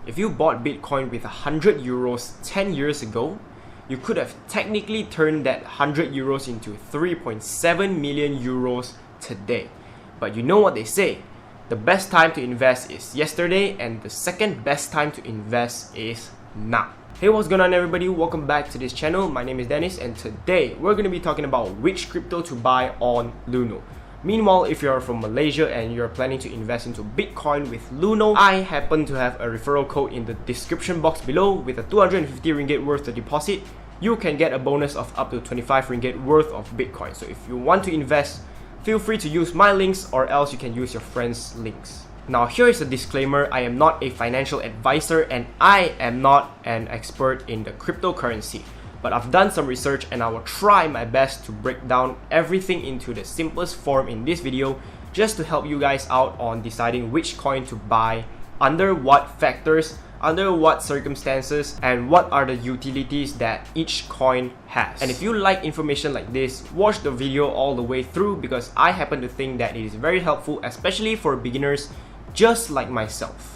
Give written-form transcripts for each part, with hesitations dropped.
If you bought Bitcoin with 100 euros 10 years ago, you could have technically turned that 100 euros into 3.7 million euros today. But you know what they say, the best time to invest is yesterday and the second best time to invest is now. Hey, what's going on everybody? Welcome back to this channel. My name is Denis and today we're going to be talking about which crypto to buy on Luno. Meanwhile, if you're from Malaysia and you're planning to invest into Bitcoin with Luno, I happen to have a referral code in the description box below. With a 250 ringgit worth of deposit, you can get a bonus of up to 25 ringgit worth of Bitcoin. So if you want to invest, feel free to use my links or else you can use your friends' links. Now here is a disclaimer, I am not a financial advisor and I am not an expert in the cryptocurrency. But I've done some research and I will try my best to break down everything into the simplest form in this video just to help you guys out on deciding which coin to buy, under what factors, under what circumstances, and what are the utilities that each coin has. And if you like information like this, watch the video all the way through because I happen to think that it is very helpful, especially for beginners just like myself.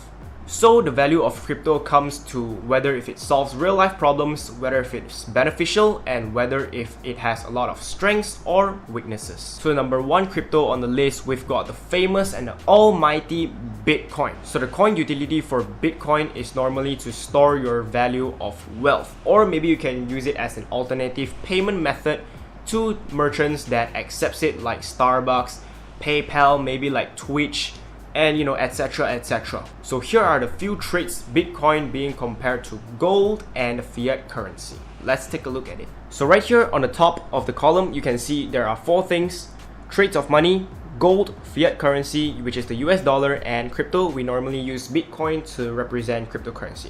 So the value of crypto comes to whether if it solves real life problems, whether if it's beneficial, and whether if it has a lot of strengths or weaknesses. So number one crypto on the list, we've got the famous and the almighty Bitcoin. So the coin utility for Bitcoin is normally to store your value of wealth, or maybe you can use it as an alternative payment method to merchants that accepts it like Starbucks, PayPal, maybe like Twitch, and etc, etc. So here are the few traits Bitcoin being compared to gold and fiat currency. Let's take a look at it. So right here on the top of the column, you can see there are four things: traits of money, gold, fiat currency, which is the US dollar, and crypto. We normally use Bitcoin to represent cryptocurrency.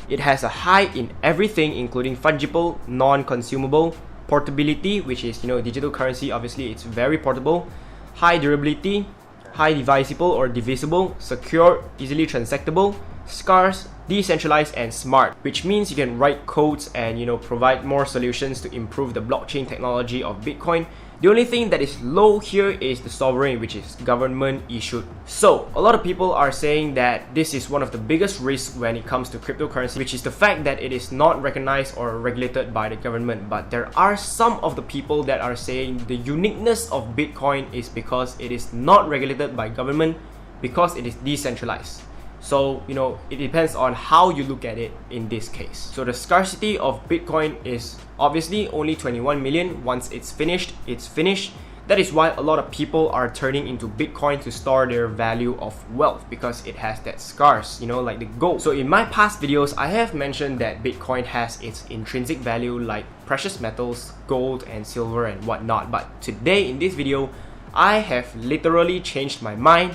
It has a high in everything, including fungible, non-consumable, portability, which is digital currency, obviously it's very portable, high durability, high divisible or divisible, secure, easily transactable, scarce, decentralized, and smart, which means you can write codes and provide more solutions to improve the blockchain technology of Bitcoin. The only thing that is low here is the sovereign, which is government issued. So a lot of people are saying that this is one of the biggest risks when it comes to cryptocurrency, which is the fact that it is not recognized or regulated by the government. But there are some of the people that are saying the uniqueness of Bitcoin is because it is not regulated by government, because it is decentralized. So it depends on how you look at it in this case. So the scarcity of Bitcoin is obviously only 21 million. Once it's finished, it's finished. That is why a lot of people are turning into Bitcoin to store their value of wealth, because it has that scarce, like the gold. So in my past videos, I have mentioned that Bitcoin has its intrinsic value like precious metals, gold and silver and whatnot. But today in this video, I have literally changed my mind.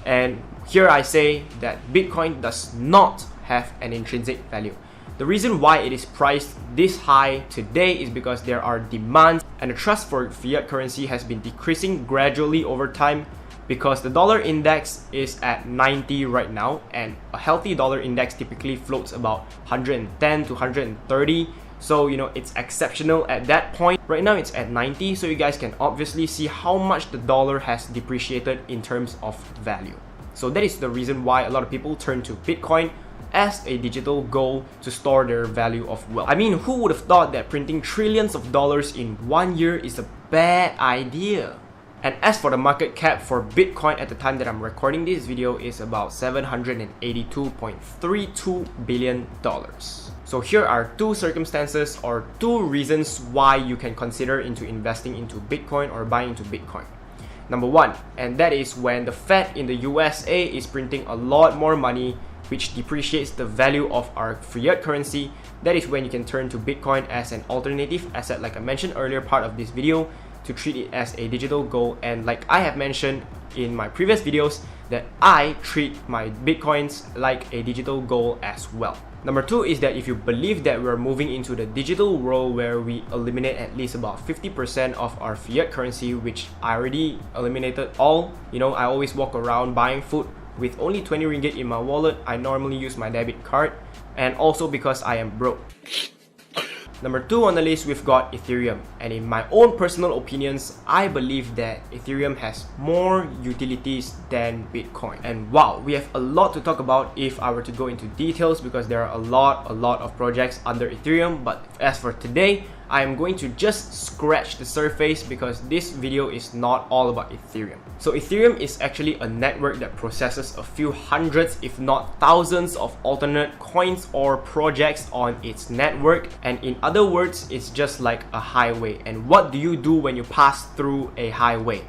And here I say that Bitcoin does not have an intrinsic value. The reason why it is priced this high today is because there are demands, and the trust for fiat currency has been decreasing gradually over time because the dollar index is at 90 right now, and a healthy dollar index typically floats about 110 to 130. So it's exceptional at that point. Right now it's at 90, so you guys can obviously see how much the dollar has depreciated in terms of value. So that is the reason why a lot of people turn to Bitcoin as a digital gold to store their value of wealth. I mean, who would have thought that printing trillions of dollars in 1 year is a bad idea? And as for the market cap for Bitcoin at the time that I'm recording this video is about $782.32 billion. So here are two circumstances or two reasons why you can consider into investing into Bitcoin or buying into Bitcoin. Number one, and that is when the Fed in the USA is printing a lot more money, which depreciates the value of our fiat currency. That is when you can turn to Bitcoin as an alternative asset, like I mentioned earlier part of this video, to treat it as a digital gold. And like I have mentioned in my previous videos, that I treat my Bitcoins like a digital gold as well. Number two is that if you believe that we're moving into the digital world where we eliminate at least about 50% of our fiat currency, which I already eliminated all. I always walk around buying food with only 20 ringgit in my wallet. I normally use my debit card, and also because I am broke. Number 2 on the list, we've got Ethereum. And in my own personal opinions, I believe that Ethereum has more utilities than Bitcoin. And wow, we have a lot to talk about if I were to go into details, because there are a lot of projects under Ethereum. But as for today, I am going to just scratch the surface because this video is not all about Ethereum. So Ethereum is actually a network that processes a few hundreds, if not thousands, of alternate coins or projects on its network. And in other words, it's just like a highway. And what do you do when you pass through a highway?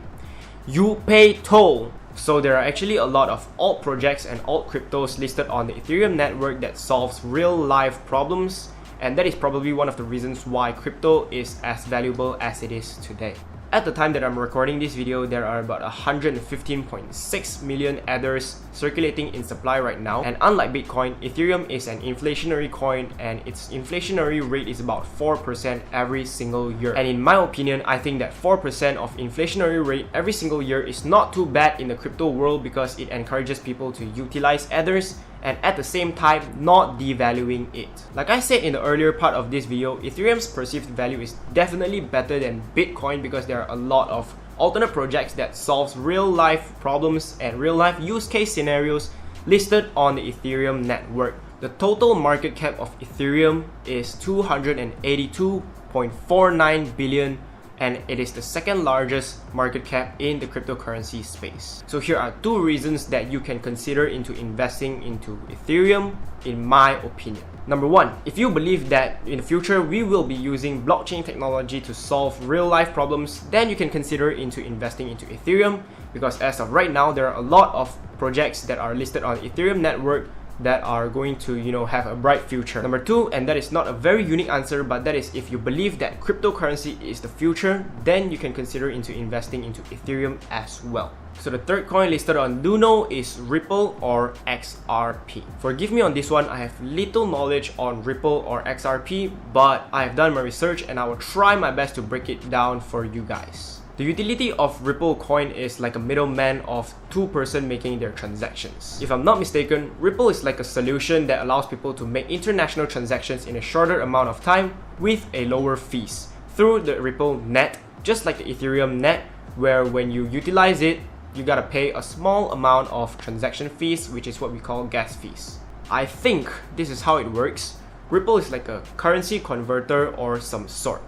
You pay toll. So there are actually a lot of alt projects and alt cryptos listed on the Ethereum network that solves real life problems. And that is probably one of the reasons why crypto is as valuable as it is today. At the time that I'm recording this video, there are about 115.6 million Ethers circulating in supply right now. And unlike Bitcoin, Ethereum is an inflationary coin and its inflationary rate is about 4% every single year. And in my opinion, I think that 4% of inflationary rate every single year is not too bad in the crypto world because it encourages people to utilize Ethers and at the same time not devaluing it. Like I said in the earlier part of this video, Ethereum's perceived value is definitely better than Bitcoin because there are a lot of alternate projects that solves real life problems and real life use case scenarios listed on the Ethereum network. The total market cap of Ethereum is 282.49 billion, and it is the second largest market cap in the cryptocurrency space. So here are 2 reasons that you can consider into investing into Ethereum, in my opinion. Number 1, if you believe that in the future we will be using blockchain technology to solve real life problems, then you can consider into investing into Ethereum, because as of right now, there are a lot of projects that are listed on Ethereum network that are going to, have a bright future. Number 2, and that is not a very unique answer, but that is if you believe that cryptocurrency is the future, then you can consider into investing into Ethereum as well. So the third coin listed on Luno is Ripple or XRP. Forgive me on this one, I have little knowledge on Ripple or XRP, but I have done my research and I will try my best to break it down for you guys. The utility of Ripple coin is like a middleman of 2 persons making their transactions. If I'm not mistaken, Ripple is like a solution that allows people to make international transactions in a shorter amount of time with a lower fees through the Ripple net, just like the Ethereum net, where when you utilize it, you gotta pay a small amount of transaction fees, which is what we call gas fees. I think this is how it works. Ripple is like a currency converter or some sort.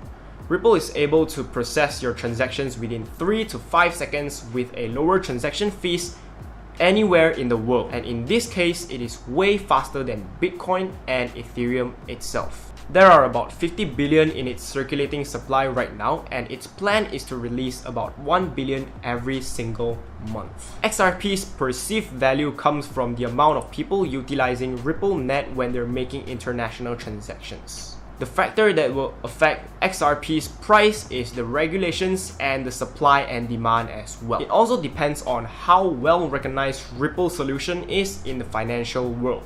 Ripple is able to process your transactions within 3 to 5 seconds with a lower transaction fees anywhere in the world. And in this case, it is way faster than Bitcoin and Ethereum itself. There are about 50 billion in its circulating supply right now, and its plan is to release about 1 billion every single month. XRP's perceived value comes from the amount of people utilizing Ripple net when they're making international transactions. The factor that will affect XRP's price is the regulations and the supply and demand as well. It also depends on how well recognized Ripple solution is in the financial world.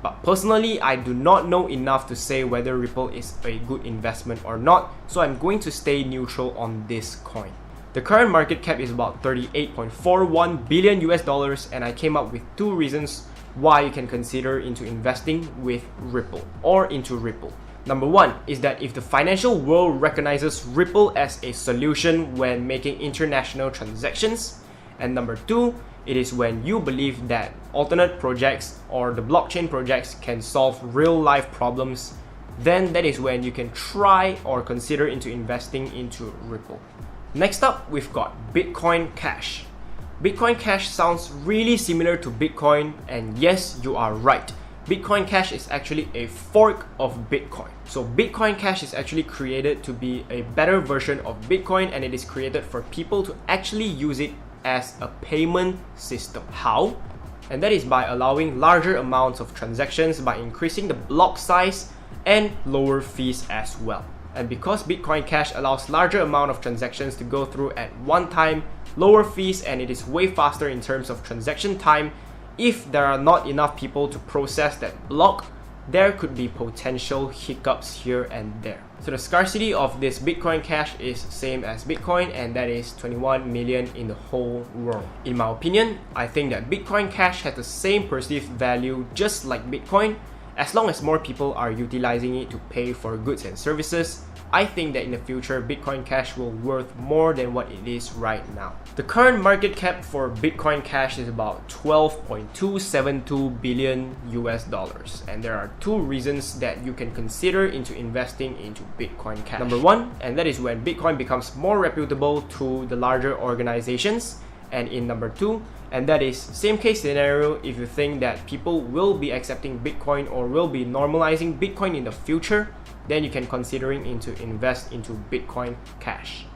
But personally, I do not know enough to say whether Ripple is a good investment or not, so I'm going to stay neutral on this coin. The current market cap is about 38.41 billion US dollars, and I came up with 2 reasons why you can consider into investing with Ripple or into Ripple. Number 1 is that if the financial world recognizes Ripple as a solution when making international transactions, and number 2, it is when you believe that alternate projects or the blockchain projects can solve real life problems, then that is when you can try or consider into investing into Ripple. Next up, we've got Bitcoin Cash. Bitcoin Cash sounds really similar to Bitcoin, and yes, you are right. Bitcoin Cash is actually a fork of Bitcoin. So Bitcoin Cash is actually created to be a better version of Bitcoin, and it is created for people to actually use it as a payment system. How? And that is by allowing larger amounts of transactions by increasing the block size and lower fees as well. And because Bitcoin Cash allows larger amount of transactions to go through at one time, lower fees, and it is way faster in terms of transaction time, if there are not enough people to process that block, there could be potential hiccups here and there. So the scarcity of this Bitcoin Cash is same as Bitcoin, and that is 21 million in the whole world. In my opinion, I think that Bitcoin Cash has the same perceived value just like Bitcoin, As long as more people are utilizing it to pay for goods and services, I think that in the future, Bitcoin Cash will worth more than what it is right now. The current market cap for Bitcoin Cash is about 12.272 billion US dollars, and there are two reasons that you can consider into investing into Bitcoin Cash. Number one, and that is when Bitcoin becomes more reputable to the larger organizations, and in number two, and that is same case scenario if you think that people will be accepting Bitcoin or will be normalizing Bitcoin in the future, then you can considering into invest into Bitcoin Cash.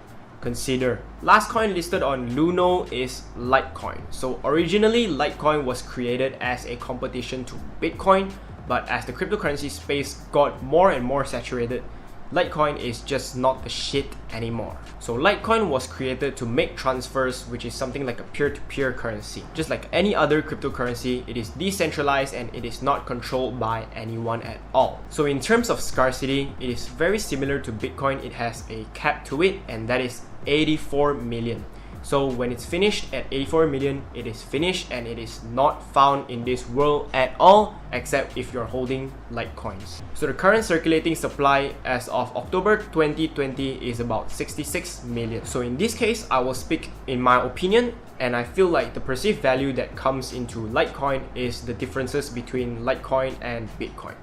Consider. Last coin listed on Luno is Litecoin. So originally Litecoin was created as a competition to Bitcoin, but as the cryptocurrency space got more and more saturated, Litecoin is just not the shit anymore. So Litecoin was created to make transfers, which is something like a peer-to-peer currency. Just like any other cryptocurrency, it is decentralized and it is not controlled by anyone at all. So in terms of scarcity, it is very similar to Bitcoin. It has a cap to it, and that is 84 million. So when it's finished at 84 million, it is finished and it is not found in this world at all, except if you're holding Litecoins. So the current circulating supply as of October 2020 is about 66 million. So in this case, I will speak in my opinion, and I feel like the perceived value that comes into Litecoin is the differences between Litecoin and Bitcoin.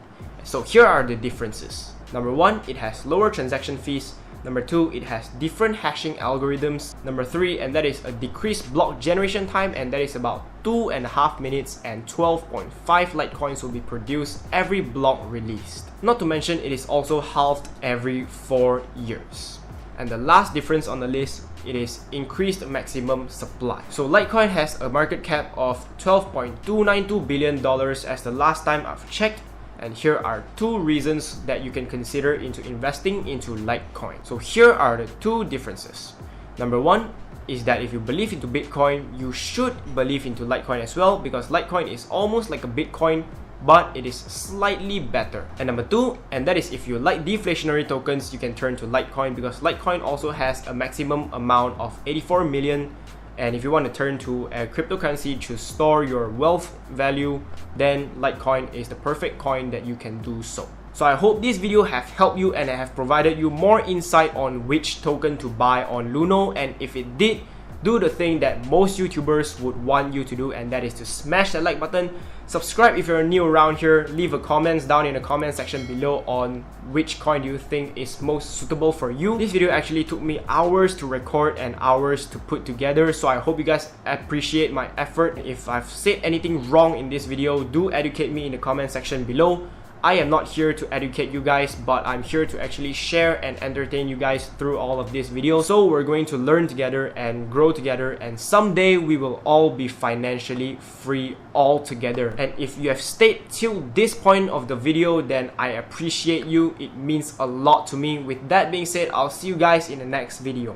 So here are the differences. Number one, it has lower transaction fees. Number two, it has different hashing algorithms. Number three, and that is a decreased block generation time, and that is about 2.5 minutes, and 12.5 Litecoins will be produced every block released. Not to mention, it is also halved every 4 years. And the last difference on the list, it is increased maximum supply. So Litecoin has a market cap of $12.292 billion as the last time I've checked. And here are two reasons that you can consider into investing into Litecoin. So here are the two differences. Number one is that if you believe into Bitcoin, you should believe into Litecoin as well, because Litecoin is almost like a Bitcoin, but it is slightly better. And number two, and that is if you like deflationary tokens, you can turn to Litecoin, because Litecoin also has a maximum amount of 84 million. And if you want to turn to a cryptocurrency to store your wealth value, then Litecoin is the perfect coin that you can do so. So I hope this video have helped you and I have provided you more insight on which token to buy on Luno. And if it did, do the thing that most YouTubers would want you to do, and that is to smash that like button. Subscribe if you're new around here. Leave a comments down in the comment section below on which coin do you think is most suitable for you. This video actually took me hours to record and hours to put together, so I hope you guys appreciate my effort. If I've said anything wrong in this video, do educate me in the comment section below. I am not here to educate you guys, but I'm here to actually share and entertain you guys through all of these videos. So we're going to learn together and grow together, and someday we will all be financially free all together. And if you have stayed till this point of the video, then I appreciate you. It means a lot to me. With that being said, I'll see you guys in the next video.